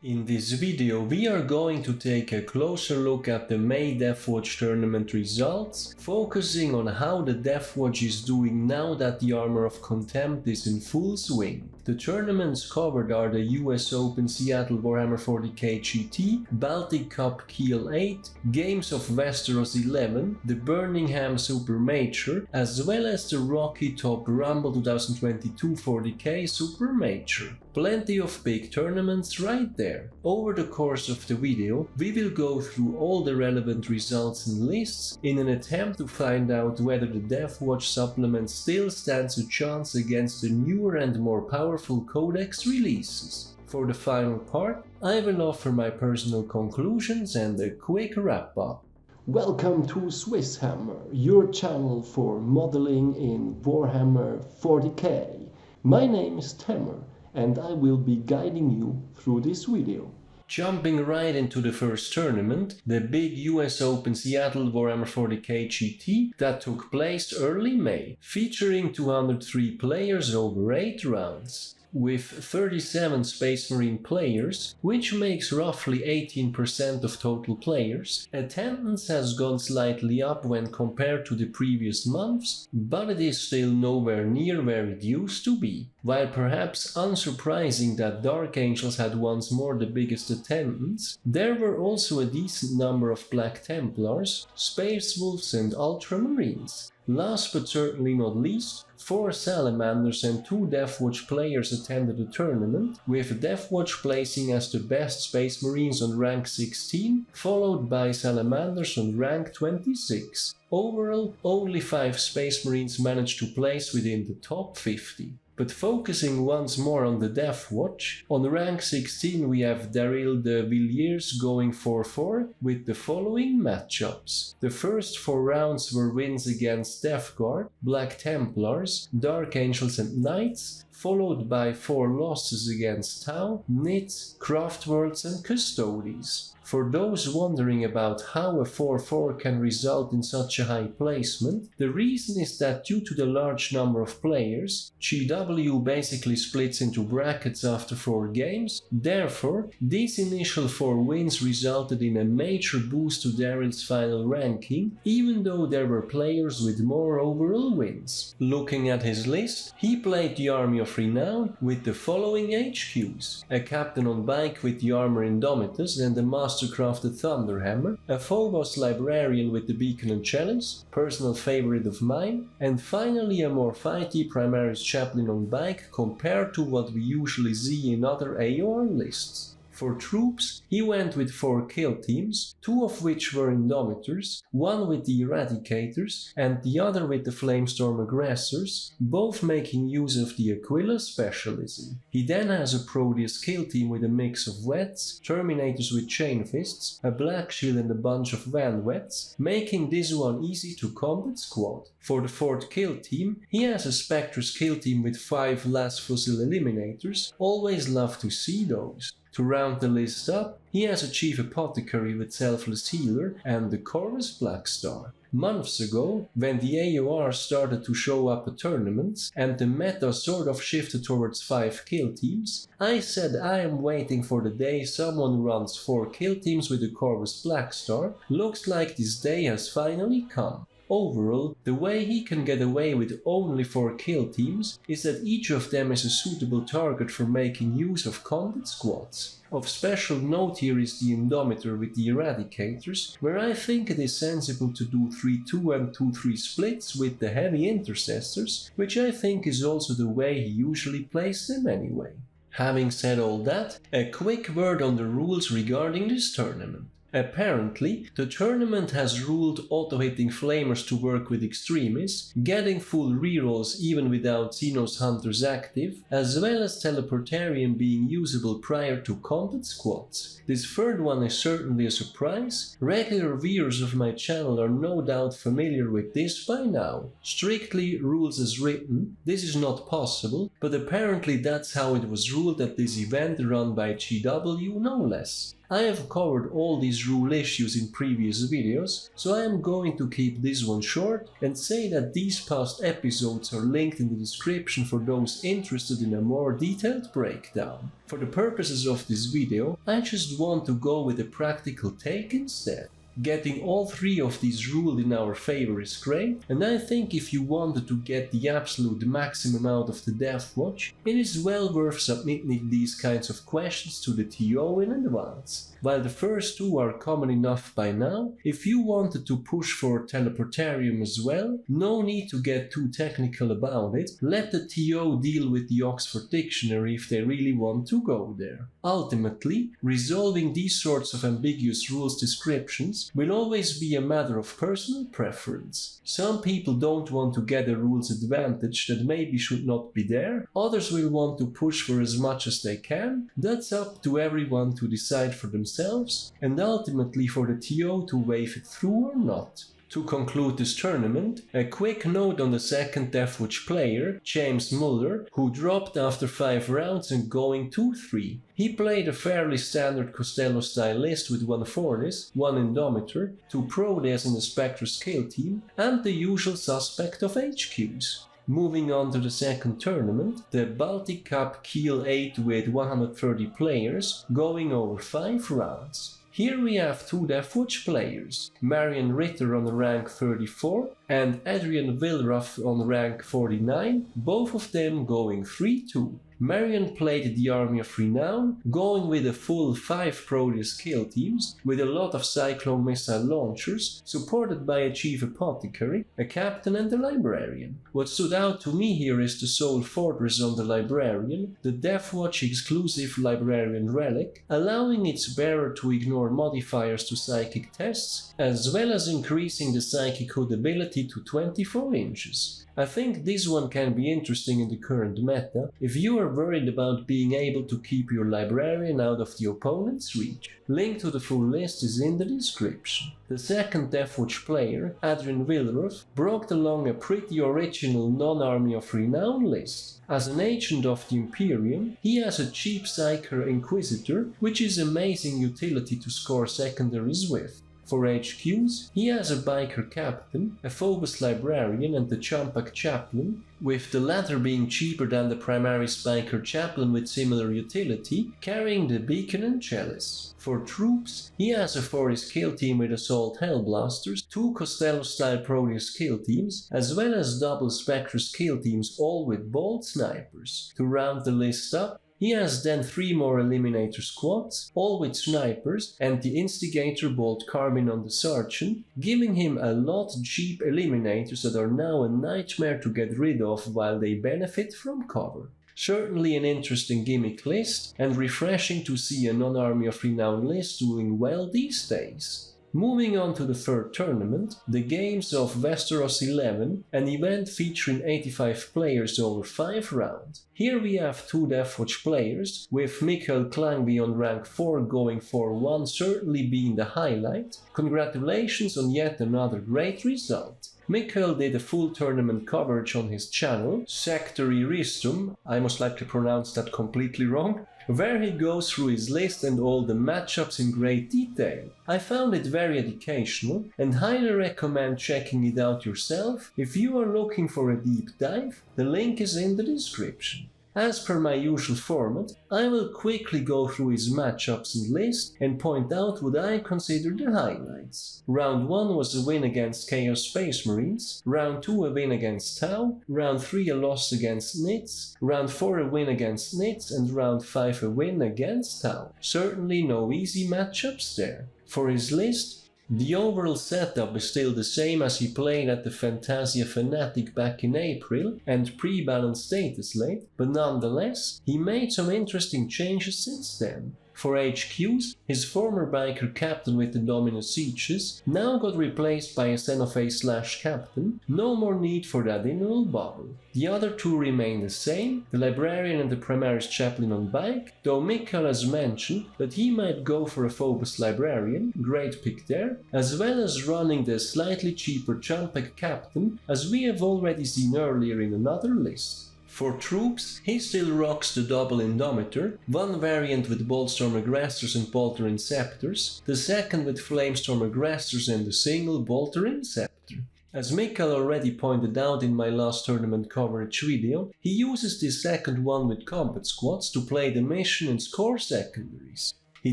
In this video we are going to take a closer look at the May Deathwatch tournament results, focusing on how the Deathwatch is doing now that the Armor of Contempt is in full swing. The tournaments covered are the US Open Seattle W40K GT, Baltic Cup Kiel 8, Games of Westeros 11, the Birmingham Super-Major, as well as the Rocky Top Rumble 2022 40K Super-Major. Plenty of big tournaments right there. Over the course of the video, we will go through all the relevant results and lists in an attempt to find out whether the Deathwatch supplement still stands a chance against the newer and more powerful codex releases. For the final part, I will offer my personal conclusions and a quick wrap up. Welcome to SwissHammer, your channel for modeling in Warhammer 40k. My name is Tammer, and I will be guiding you through this video. Jumping right into the first tournament, the big US Open Seattle Warhammer 40k GT that took place early May, featuring 203 players over 8 rounds. With 37 Space Marine players, which makes roughly 18% of total players, attendance has gone slightly up when compared to the previous months, but it is still nowhere near where it used to be. While perhaps unsurprising that Dark Angels had once more the biggest attendance, there were also a decent number of Black Templars, Space Wolves and Ultramarines. Last but certainly not least, 4 Salamanders and 2 Deathwatch players attended the tournament, with Deathwatch placing as the best Space Marines on rank 16, followed by Salamanders on rank 26. Overall, only 5 Space Marines managed to place within the top 50. But focusing once more on the Deathwatch, on rank 16 we have Daryl de Villiers going 4-4 with the following matchups. The first 4 rounds were wins against Death Guard, Black Templars, Dark Angels and Knights, followed by 4 losses against Tau, Nits, Craftworlds and Custodes. For those wondering about how a 4-4 can result in such a high placement, the reason is that due to the large number of players, GW basically splits into brackets after 4 games. Therefore, these initial 4 wins resulted in a major boost to Daryl's final ranking, even though there were players with more overall wins. Looking at his list, he played the Army of Renown with the following HQs: a captain on bike with the armor Indomitor and the mastercrafted Thunderhammer, a Phobos librarian with the Beacon and Chalice, personal favorite of mine, and finally a more fighty Primaris chaplain on bike compared to what we usually see in other AOR lists. For troops, he went with 4 kill teams, 2 of which were Indomitors, 1 with the Eradicators and the other with the Flamestorm Aggressors, both making use of the Aquila specialism. He then has a Proteus kill team with a mix of Wets, Terminators with Chain Fists, a Black Shield and a bunch of Van Wets, making this one easy to combat squad. For the 4th kill team, he has a Spectres kill team with 5 Last Fossil Eliminators, always love to see those. To round the list up, he has a Chief Apothecary with Selfless Healer and the Chorus Black Star. Months ago, when the AOR started to show up at tournaments and the meta sort of shifted towards 5 kill teams, I said I am waiting for the day someone runs 4 kill teams with the Chorus Black Star. Looks like this day has finally come. Overall, the way he can get away with only 4 kill teams is that each of them is a suitable target for making use of combat squads. Of special note here is the Indomitor with the Eradicators, where I think it is sensible to do 3-2 and 2-3 splits with the heavy intercessors, which I think is also the way he usually plays them anyway. Having said all that, a quick word on the rules regarding this tournament. Apparently, the tournament has ruled auto-hitting flamers to work with extremis, getting full rerolls even without Xenos Hunters active, as well as Teleportarian being usable prior to combat squads. This third one is certainly a surprise. Regular viewers of my channel are no doubt familiar with this by now. Strictly rules as written, this is not possible, but apparently that's how it was ruled at this event run by GW no less. I have covered all these rule issues in previous videos, so I am going to keep this one short and say that these past episodes are linked in the description for those interested in a more detailed breakdown. For the purposes of this video, I just want to go with a practical take instead. Getting all three of these ruled in our favor is great, and I think if you wanted to get the absolute maximum out of the Deathwatch, it is well worth submitting these kinds of questions to the TO in advance. While the first two are common enough by now, if you wanted to push for Teleportarium as well, no need to get too technical about it, let the TO deal with the Oxford Dictionary if they really want to go there. Ultimately, resolving these sorts of ambiguous rules descriptions will always be a matter of personal preference. Some people don't want to get a rules advantage that maybe should not be there, others will want to push for as much as they can. That's up to everyone to decide for themselves, and ultimately for the TO to wave it through or not. To conclude this tournament, a quick note on the second Deathwatch player, James Muller, who dropped after 5 rounds and going 2-3. He played a fairly standard Costello style list with 1 Fortis, 1 Indomitor, 2 Proteus in the Spectre's Kill team, and the usual suspect of HQs. Moving on to the second tournament, the Baltic Cup Kiel 8 with 130 players, going over 5 rounds. Here we have 2 Deathwatch players, Marian Ritter on rank 34 and Adrian Wilruff on rank 49, both of them going 3-2. Marian played the Army of Renown, going with a full 5 Proteus kill teams, with a lot of Cyclone missile launchers, supported by a Chief Apothecary, a Captain and a Librarian. What stood out to me here is the Soul Fortress on the Librarian, the Deathwatch exclusive Librarian relic, allowing its bearer to ignore modifiers to psychic tests, as well as increasing the psychic hood ability to 24 inches. I think this one can be interesting in the current meta, if you are worried about being able to keep your Librarian out of the opponent's reach. Link to the full list is in the description. The second Deathwatch player, Adrian Wilruff, brought along a pretty original non-Army of Renown list. As an agent of the Imperium, he has a cheap Psyker Inquisitor, which is amazing utility to score secondaries with. For HQs, he has a Biker Captain, a Phobos Librarian and the Champak Chaplain, with the latter being cheaper than the Primaris Biker Chaplain with similar utility, carrying the Beacon and Chalice. For troops, he has a Fortis kill team with Assault Hellblasters, 2 Costello-style Proteus kill teams, as well as double Spectrus kill teams, all with Bolt Snipers. To round the list up, he has then 3 more Eliminator squads, all with snipers, and the Instigator Bolt Carbine on the Sergeant, giving him a lot cheap Eliminators that are now a nightmare to get rid of while they benefit from cover. Certainly an interesting gimmick list, and refreshing to see a non-Army of Renown list doing well these days. Moving on to the third tournament, the Games of Westeros 11, an event featuring 85 players over 5 rounds. Here we have 2 Deathwatch players, with Mikhail Klangby on rank 4 going 4-1 certainly being the highlight. Congratulations on yet another great result. Mikhail did a full tournament coverage on his channel, Sectary Ristum, I most likely pronounced that completely wrong, where he goes through his list and all the matchups in great detail. I found it very educational and highly recommend checking it out yourself. If you are looking for a deep dive, the link is in the description. As per my usual format, I will quickly go through his matchups and list and point out what I consider the highlights. Round 1 was a win against Chaos Space Marines, Round 2 a win against Tau, Round 3 a loss against Nits, Round 4 a win against Nits, and Round 5 a win against Tau. Certainly no easy matchups there. For his list, the overall setup is still the same as he played at the Fantasia Fanatic back in April and pre-balanced status late, but nonetheless, he made some interesting changes since then. For HQs, his former biker captain with the Dominus Sieges now got replaced by a Xenophage/captain, no more need for that annual bubble. The other two remain the same, the Librarian and the Primaris Chaplain on bike, though Mikhail has mentioned that he might go for a Phobos Librarian, great pick there, as well as running the slightly cheaper Champak captain, as we have already seen earlier in another list. For troops, he still rocks the double Indomitor, one variant with Boltstorm Aggressors and Bolter Inceptors, the second with Flamestorm Aggressors and the single Bolter Inceptor. As Mikael already pointed out in my last tournament coverage video, he uses this second one with combat squads to play the mission and score secondaries. He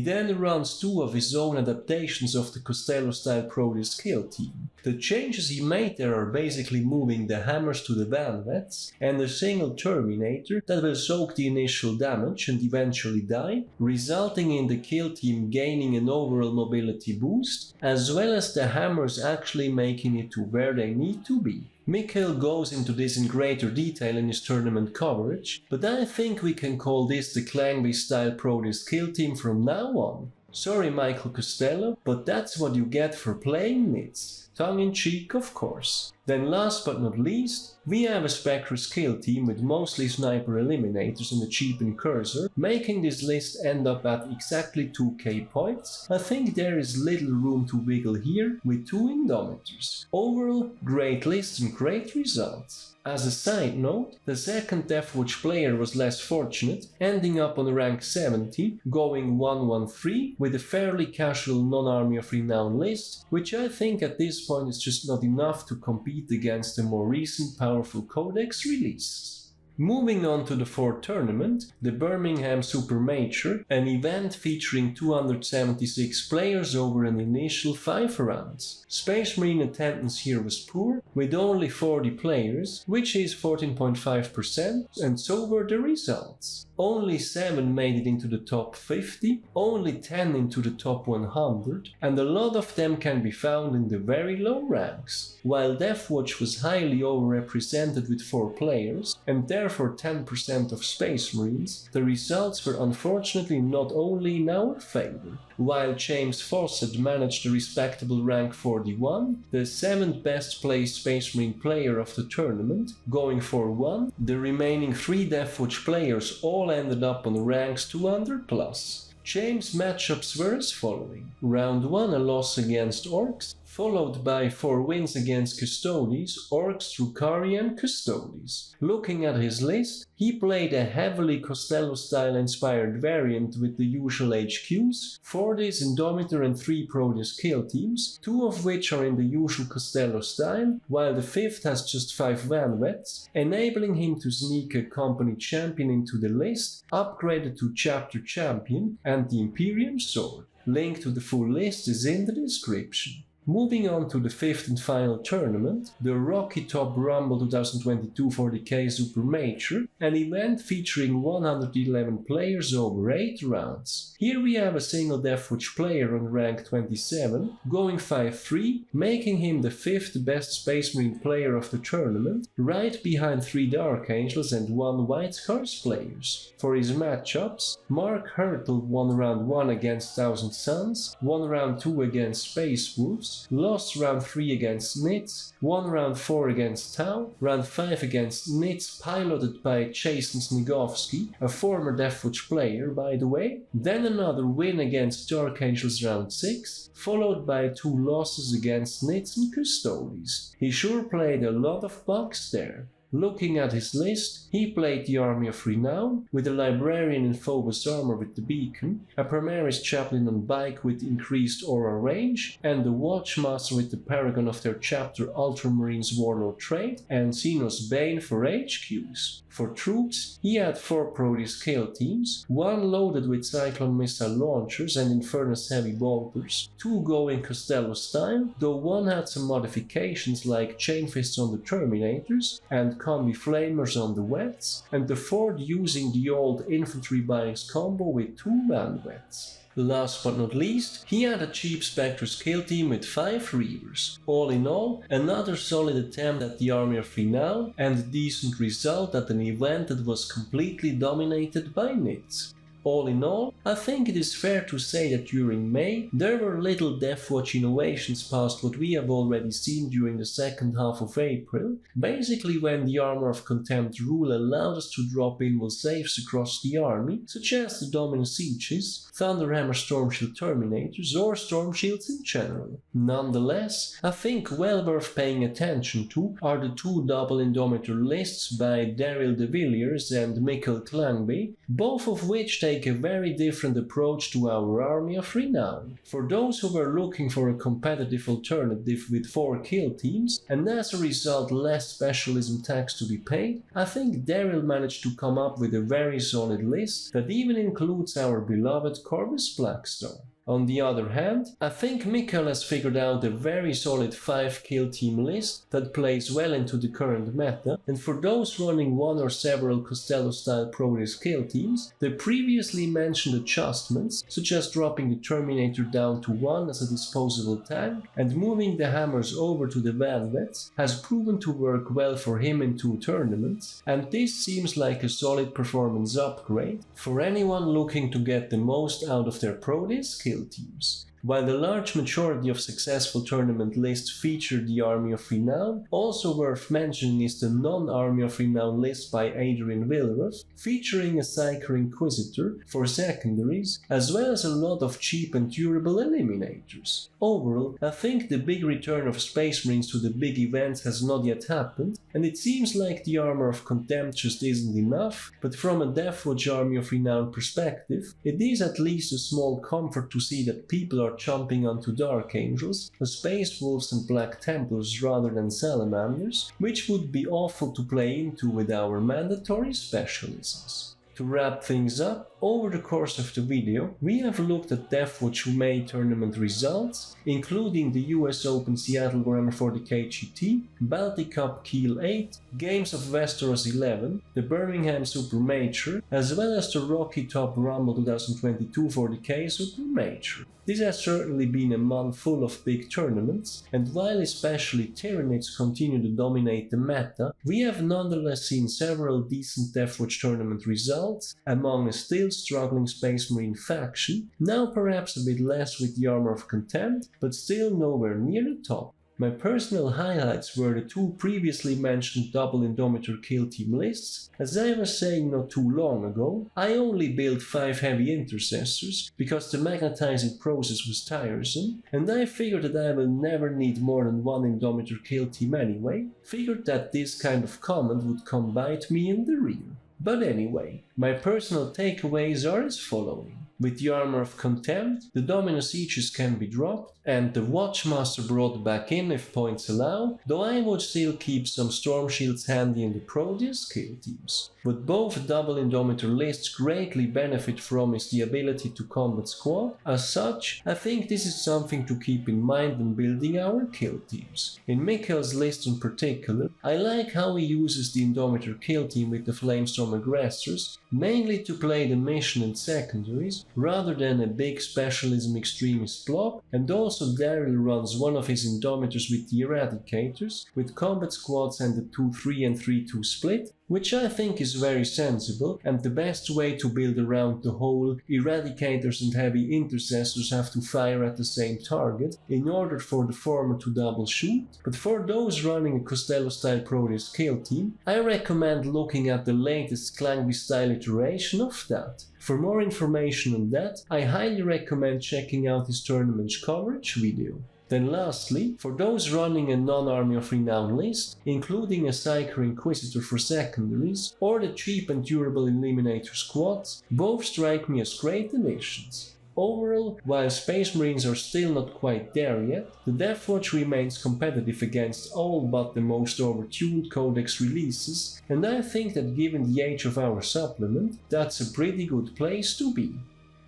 then runs two of his own adaptations of the Costello-style Proteus Kill team. The changes he made there are basically moving the hammers to the Vanvets and a single Terminator that will soak the initial damage and eventually die, resulting in the kill team gaining an overall mobility boost, as well as the hammers actually making it to where they need to be. Mikael goes into this in greater detail in his tournament coverage, but I think we can call this the Clangby-style Proteus Kill team from now on. Sorry Michael Costello, but that's what you get for playing Nits. Tongue-in-cheek, of course. Then last but not least, we have a Spectre's kill team with mostly sniper eliminators and a cheapened cursor, making this list end up at exactly 2k points. I think there is little room to wiggle here with two Indomitors. Overall, great list and great results. As a side note, the second Deathwatch player was less fortunate, ending up on rank 70, going 1-1-3 with a fairly casual non-Army of Renown list, which I think at this point is just not enough to compete against the more recent powerful codex releases. Moving on to the fourth tournament, the Birmingham Super-Major, an event featuring 276 players over an initial 5 rounds. Space Marine attendance here was poor, with only 40 players, which is 14.5%, and so were the results. Only 7 made it into the top 50, only 10 into the top 100, and a lot of them can be found in the very low ranks. While Deathwatch was highly overrepresented with 4 players, and therefore 10% of Space Marines, the results were unfortunately not only in our favor. While James Fawcett managed a respectable rank 41, the 7th best placed Space Marine player of the tournament, going for 1, the remaining 3 Deathwatch players all ended up on ranks 200+. James' matchups were as following: Round 1 a loss against Orcs, followed by 4 wins against Custodes, Orcs, Drukhari and Custodes. Looking at his list, he played a heavily Costello-style inspired variant with the usual HQs, 4 Indomitor and 3 Proteus Kill teams, 2 of which are in the usual Costello style, while the 5th has just 5 Vanvets, enabling him to sneak a company champion into the list, upgraded to Chapter Champion and the Imperium Sword. Link to the full list is in the description. Moving on to the 5th and final tournament, the Rocky Top Rumble 2022 40k Super-Major, an event featuring 111 players over 8 rounds. Here we have a single Deathwatch player on rank 27, going 5-3, making him the 5th best Space Marine player of the tournament, right behind 3 Dark Angels and 1 White Scars players. For his matchups, Mark Hurtle won round 1 against Thousand Suns, won round 2 against Space Wolves, lost round 3 against Nits, won round 4 against Tau, round 5 against Nits piloted by Jason Snigovsky, a former Deathwatch player by the way, then another win against Dark Angels round 6, followed by 2 losses against Nits and Custodes. He sure played a lot of bugs there. Looking at his list, he played the Army of Renown, with a Librarian in Phobos armor with the beacon, a Primaris Chaplain on bike with increased aura range, and the Watchmaster with the Paragon of their chapter Ultramarines Warlord trait, and Xenos Bane for HQs. For troops, he had 4 Proteus Kill teams, 1 loaded with Cyclone missile launchers and Infernus heavy bolters, 2 going Costello style, though 1 had some modifications like Chain Fists on the Terminators and Combi Flamers on the Wets, and the 4th using the old Infantry Bikes combo with 2 Vanvets. Last but not least, he had a cheap Spectre's kill team with 5 Reavers. All in all, another solid attempt at the Army of Renown and a decent result at an event that was completely dominated by Nits. All in all, I think it is fair to say that during May, there were little Deathwatch innovations past what we have already seen during the second half of April, basically when the Armor of Contempt rule allowed us to drop invul saves across the army, such as the Dominus Sieges, Thunderhammer Storm Shield Terminators or Storm Shields in general. Nonetheless, I think well worth paying attention to are the two double Indomitor lists by Daryl de Villiers and Mikkel Klangby, both of which take a very different approach to our Army of Renown. For those who were looking for a competitive alternative with 4 kill teams, and as a result less specialism tax to be paid, I think Daryl managed to come up with a very solid list that even includes our beloved Corvus Blackstone. On the other hand, I think Mikkel has figured out a very solid 5 kill team list that plays well into the current meta, and for those running one or several Costello-style Proteus kill teams, the previously mentioned adjustments, such as dropping the Terminator down to 1 as a disposable tank and moving the hammers over to the Velvets, has proven to work well for him in 2 tournaments, and this seems like a solid performance upgrade for anyone looking to get the most out of their Proteus kill teams. While the large majority of successful tournament lists feature the Army of Renown, also worth mentioning is the non-Army of Renown list by Adrian Wilroth, featuring a Psyker Inquisitor for secondaries, as well as a lot of cheap and durable eliminators. Overall, I think the big return of Space Marines to the big events has not yet happened, and it seems like the Armor of Contempt just isn't enough, but from a Deathwatch Army of Renown perspective, it is at least a small comfort to see that people are jumping onto Dark Angels, Space Wolves and Black Templars rather than Salamanders, which would be awful to play into with our mandatory specialisms. To wrap things up, over the course of the video, we have looked at Deathwatch May tournament results, including the US Open Seattle Warhammer 40K GT, Baltic Cup Kiel 8, Games of Westeros 11, the Birmingham Super-Major, as well as the Rocky Top Rumble 2022 40K Super-Major. This has certainly been a month full of big tournaments, and while especially Tyranids continue to dominate the meta, we have nonetheless seen several decent Deathwatch tournament results among a still struggling Space Marine faction, now perhaps a bit less with the Armor of Contempt, but still nowhere near the top. My personal highlights were the 2 previously mentioned double Indomitor kill team lists. As I was saying not too long ago, I only built 5 heavy intercessors because the magnetizing process was tiresome, and I figured that I will never need more than 1 Indomitor kill team anyway, figured that this kind of comment would come bite me in the rear. But anyway, my personal takeaways are as following. With the Armor of Contempt, the Dominus Sieges can be dropped, and the Watchmaster brought back in if points allow, though I would still keep some Storm Shields handy in the Proteus kill teams. What both double Indomitor lists greatly benefit from is the ability to combat squad. As such, I think this is something to keep in mind when building our kill teams. In Mikkel's list in particular, I like how he uses the Indomitor kill team with the Flamestorm Aggressors, mainly to play the mission and secondaries, rather than a big specialism extremist blob, and also Daryl runs one of his Indomitors with the Eradicators, with combat squads and the 2-3 and 3-2 split, which I think is very sensible and the best way to build around the whole Eradicators and heavy intercessors have to fire at the same target in order for the former to double shoot, but for those running a Costello-style Proteus kill team, I recommend looking at the latest Klangby-style iteration of that. For more information on that, I highly recommend checking out his tournament coverage video. Then lastly, for those running a non-Army of Renown list, including a Psyker Inquisitor for secondaries, or the cheap and durable Eliminator squads, both strike me as great additions. Overall, while Space Marines are still not quite there yet, the Deathwatch remains competitive against all but the most overtuned codex releases, and I think that given the age of our supplement, that's a pretty good place to be.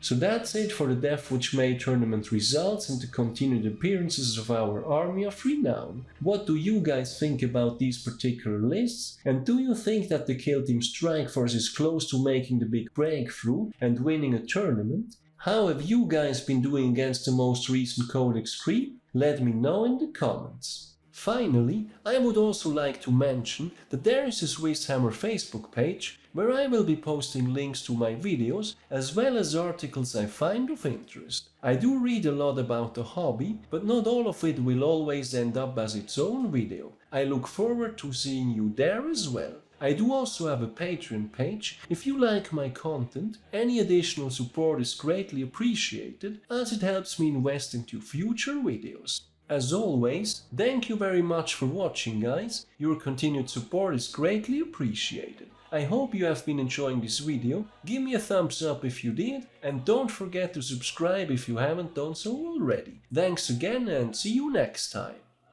So that's it for the Deathwatch May tournament results and the continued appearances of our Army of Renown. What do you guys think about these particular lists? And do you think that the Kill Team Strike Force is close to making the big breakthrough and winning a tournament? How have you guys been doing against the most recent codex creep? Let me know in the comments. Finally, I would also like to mention that there is a SwissHammer Facebook page where I will be posting links to my videos as well as articles I find of interest. I do read a lot about the hobby, but not all of it will always end up as its own video. I look forward to seeing you there as well. I do also have a Patreon page. If you like my content, any additional support is greatly appreciated as it helps me invest into future videos. As always, thank you very much for watching, guys. Your continued support is greatly appreciated. I hope you have been enjoying this video. Give me a thumbs up if you did, and don't forget to subscribe if you haven't done so already. Thanks again and see you next time.